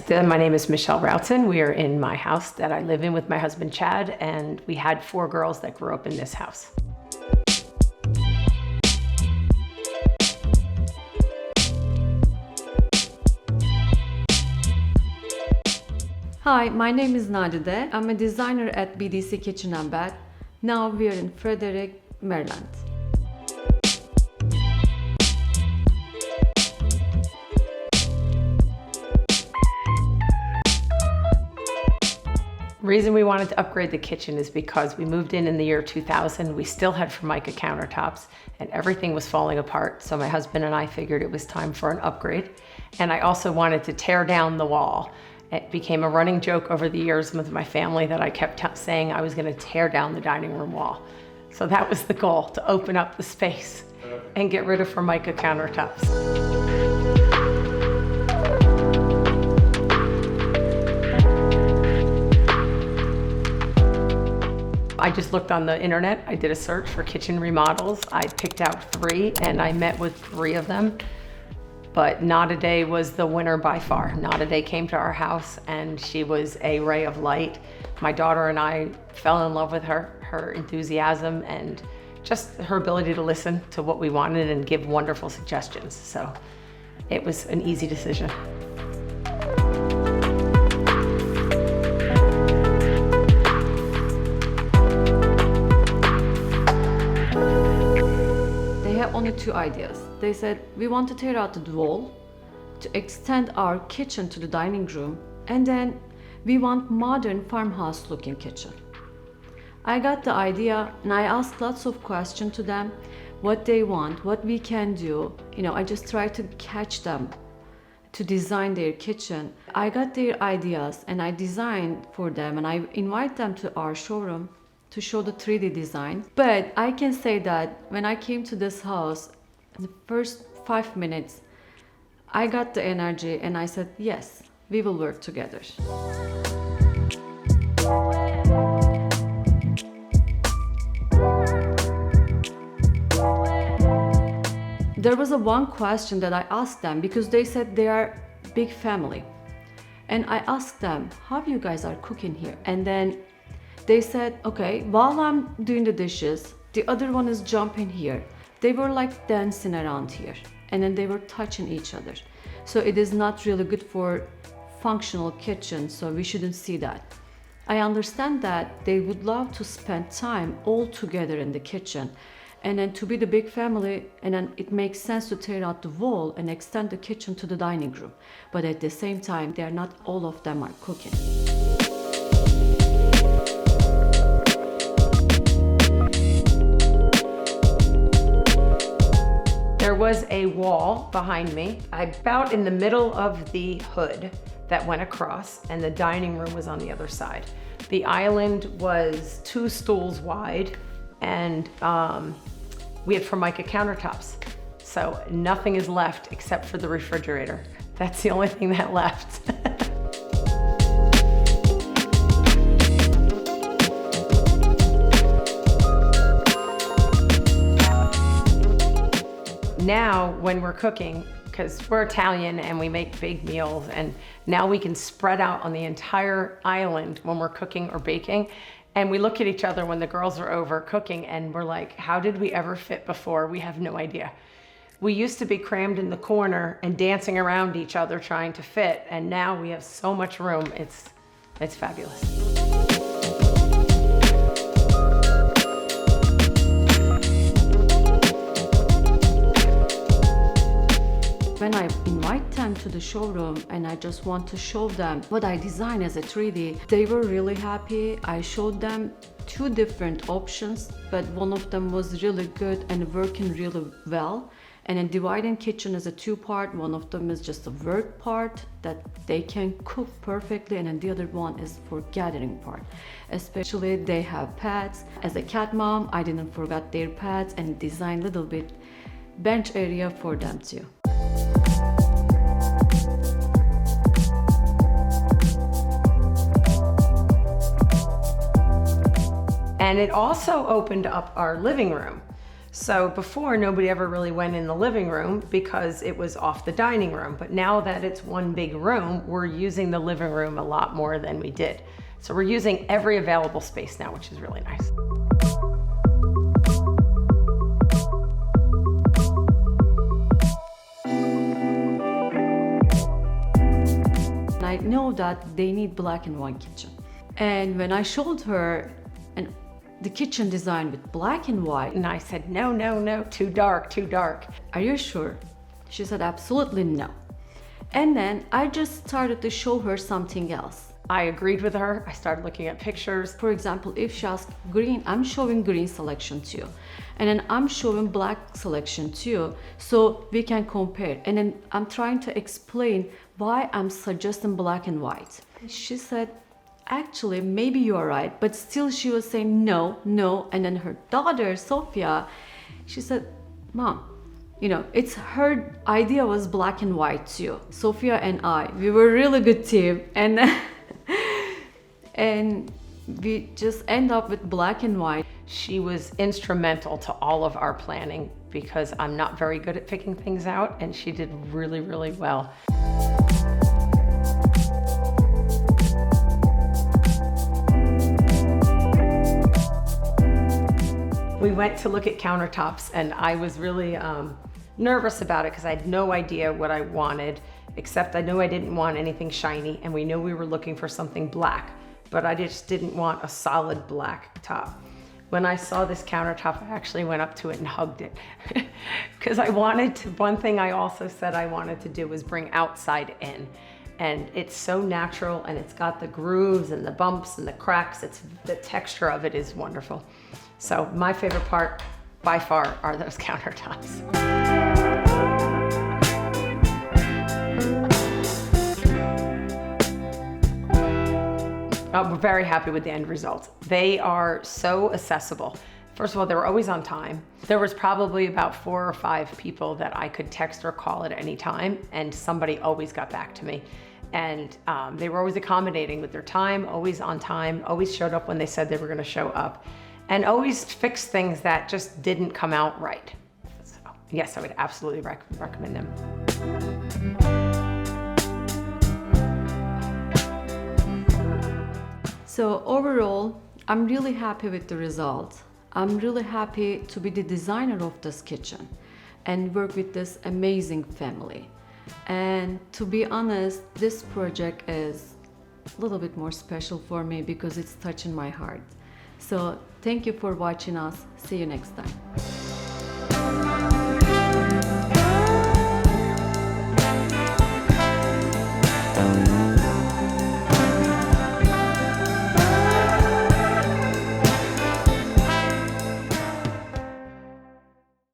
My name is Michelle Routson. We are in my house that I live in with my husband Chad, and we had 4 girls that grew up in this house. Hi, my name is Nadide. I'm a designer at BDC Kitchen and Bath. Now we are in Frederick, Maryland. The reason we wanted to upgrade the kitchen is because we moved in the year 2000. We still had Formica countertops and everything was falling apart. So my husband and I figured it was time for an upgrade. And I also wanted to tear down the wall. It became a running joke over the years with my family that I kept saying I was going to tear down the dining room wall. So that was the goal, to open up the space and get rid of Formica countertops. I just looked on the internet. I did a search for kitchen remodels. I picked out 3 and I met with 3 of them. But Nadide was the winner by far. Nadide came to our house and she was a ray of light. My daughter and I fell in love with her enthusiasm and just her ability to listen to what we wanted and give wonderful suggestions. So it was an easy decision. Only 2 ideas. They said, we want to tear out the wall to extend our kitchen to the dining room, and then we want modern farmhouse looking kitchen. I got the idea and I asked lots of questions to them, what they want, what we can do. I just tried to catch them to design their kitchen. I got their ideas and I designed for them, and I invite them to our showroom to show the 3D design. But I can say that when I came to this house, in the first 5 minutes, I got the energy and I said, yes, we will work together. There was one question that I asked them because they said they are a big family. And I asked them, how you guys are cooking here? And then they said, okay, while I'm doing the dishes, the other one is jumping here. They were like dancing around here, and then they were touching each other. So it is not really good for functional kitchen, so we shouldn't see that. I understand that they would love to spend time all together in the kitchen, and then to be the big family, and then it makes sense to tear out the wall and extend the kitchen to the dining room. But at the same time, they are not all of them are cooking. There was a wall behind me, about in the middle of the hood that went across, and the dining room was on the other side. The island was 2 stools wide, and we had Formica countertops. So nothing is left except for the refrigerator. That's the only thing that left. Now, when we're cooking, because we're Italian and we make big meals, and now we can spread out on the entire island when we're cooking or baking. And we look at each other when the girls are over cooking and we're like, how did we ever fit before? We have no idea. We used to be crammed in the corner and dancing around each other trying to fit, and now we have so much room. It's fabulous. When I invite them to the showroom and I just want to show them what I designed as a 3D, they were really happy. I showed them 2 different options, but one of them was really good and working really well. And then dividing kitchen as a 2-part, one of them is just a work part that they can cook perfectly, and then the other one is for gathering part. Especially they have pets. As a cat mom, I didn't forget their pets and designed a little bit bench area for them too. And it also opened up our living room. So before, nobody ever really went in the living room because it was off the dining room. But now that it's one big room, we're using the living room a lot more than we did. So we're using every available space now, which is really nice. I know that they need black and white kitchen. And when I showed her the kitchen design with black and white, And I said, no, no, no, too dark, too dark. are you sure? She said absolutely no. And then I just started to show her something else. I agreed with her. I started looking at pictures. For example, if she asked green, I'm showing green selection too. And then I'm showing black selection too. So we can compare. And then I'm trying to explain why I'm suggesting black and white. She said, actually, maybe you're right. But still she was saying no, no. And then her daughter, Sophia, she said, Mom, you know, it's her idea was black and white too. Sophia and I, we were a really good team. And we just end up with black and white. She was instrumental to all of our planning because I'm not very good at picking things out, and she did really, really well. We went to look at countertops, and I was really nervous about it because I had no idea what I wanted, except I knew I didn't want anything shiny, and we knew we were looking for something black, but I just didn't want a solid black top. When I saw this countertop, I actually went up to it and hugged it because I wanted to. One thing I also said I wanted to do was bring outside in, and it's so natural, and it's got the grooves and the bumps and the cracks. The texture of it is wonderful. So my favorite part by far are those countertops. We're very happy with the end results. They are so accessible. First of all, they were always on time. There was probably about 4 or 5 people that I could text or call at any time, and somebody always got back to me. And they were always accommodating with their time, always on time, always showed up when they said they were gonna show up, and always fixed things that just didn't come out right. So yes, I would absolutely recommend them. So overall, I'm really happy with the result. I'm really happy to be the designer of this kitchen and work with this amazing family. And to be honest, this project is a little bit more special for me because it's touching my heart. So thank you for watching us. See you next time.